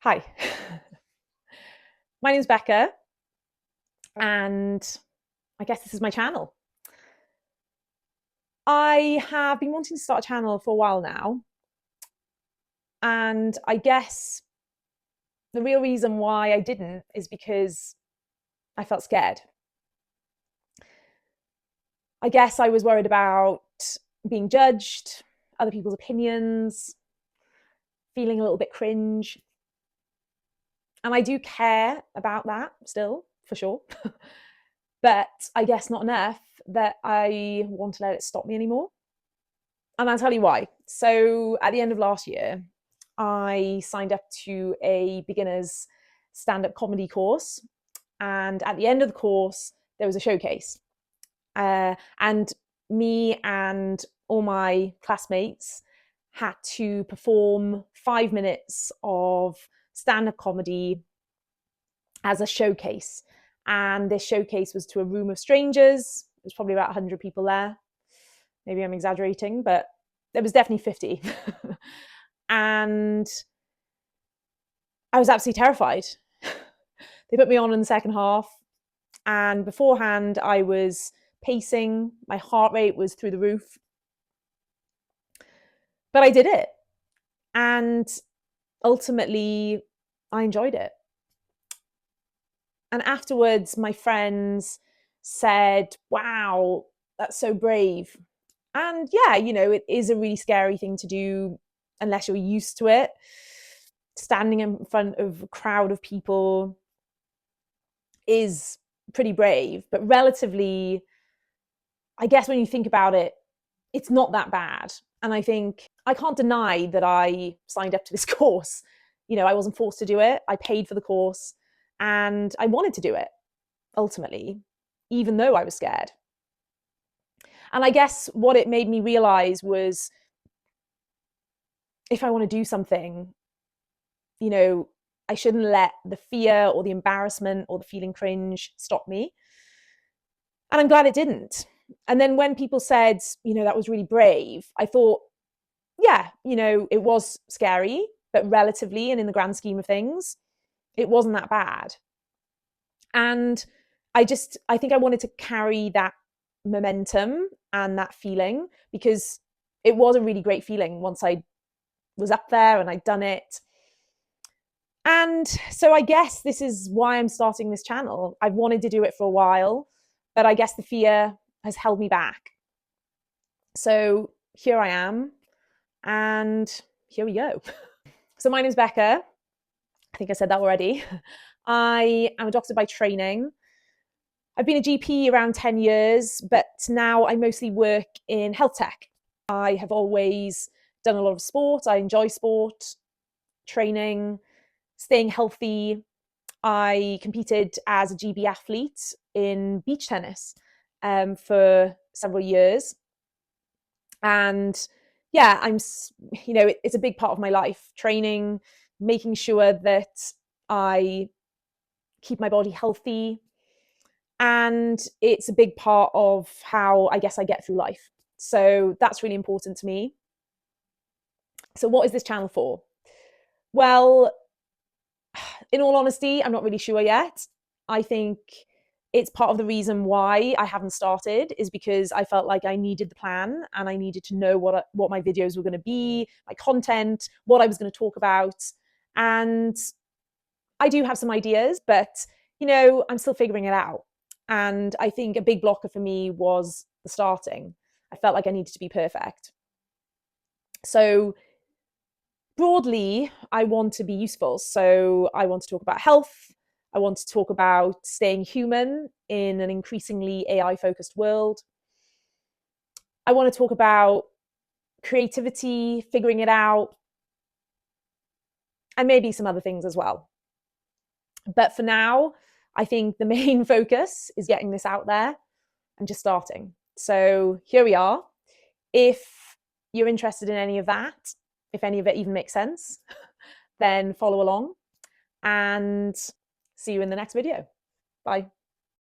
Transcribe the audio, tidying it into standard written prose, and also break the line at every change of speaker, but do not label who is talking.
Hi, my name's Becca, and I guess this is my channel. I have been wanting to start a channel for a while now, and I guess the real reason why I didn't is because I felt scared. I guess I was worried about being judged, other people's opinions, feeling a little bit cringe. And I do care about that still, for sure. But I guess not enough that I want to let it stop me anymore. And I'll tell you why. So at the end of last year, I signed up to a beginner's stand-up comedy course. And at the end of the course, there was a showcase. And me and all my classmates had to perform 5 minutes of stand-up comedy as a showcase. And this showcase was to a room of strangers. There's probably about 100 people there. Maybe I'm exaggerating, but there was definitely 50. And I was absolutely terrified. They put me on in the second half. And beforehand, I was pacing. My heart rate was through the roof. But I did it. And ultimately, I enjoyed it. And afterwards, my friends said, wow, that's so brave. And yeah, it is a really scary thing to do unless you're used to it. Standing in front of a crowd of people is pretty brave, but relatively, I guess when you think about it, it's not that bad. And I think I can't deny that I signed up to this course. I wasn't forced to do it. I paid for the course and I wanted to do it ultimately, even though I was scared. And I guess what it made me realize was if I want to do something, I shouldn't let the fear or the embarrassment or the feeling cringe stop me. And I'm glad it didn't. And then when people said, that was really brave, I thought, yeah, it was scary, but relatively and in the grand scheme of things, it wasn't that bad. And I think I wanted to carry that momentum and that feeling because it was a really great feeling once I was up there and I'd done it. And so I guess this is why I'm starting this channel. I've wanted to do it for a while, but I guess the fear has held me back. So here I am, and here we go. So my name's Becca. I think I said that already. I am a doctor by training. I've been a GP around 10 years, but now I mostly work in health tech. I have always done a lot of sport. I enjoy sport, training, staying healthy. I competed as a GB athlete in beach tennis for several years. And yeah, it's a big part of my life, training, making sure that I keep my body healthy. And it's a big part of how I guess I get through life. So that's really important to me. So what is this channel for? Well, in all honesty, I'm not really sure yet. I think it's part of the reason why I haven't started is because I felt like I needed the plan and I needed to know what my videos were going to be, my content, what I was going to talk about. And I do have some ideas, but I'm still figuring it out. And I think a big blocker for me was the starting. I felt like I needed to be perfect. So broadly, I want to be useful. So I want to talk about health. I want to talk about staying human in an increasingly AI-focused world. I want to talk about creativity, figuring it out, and maybe some other things as well. But for now, I think the main focus is getting this out there and just starting. So here we are. If you're interested in any of that, if any of it even makes sense, then follow along and see you in the next video. Bye.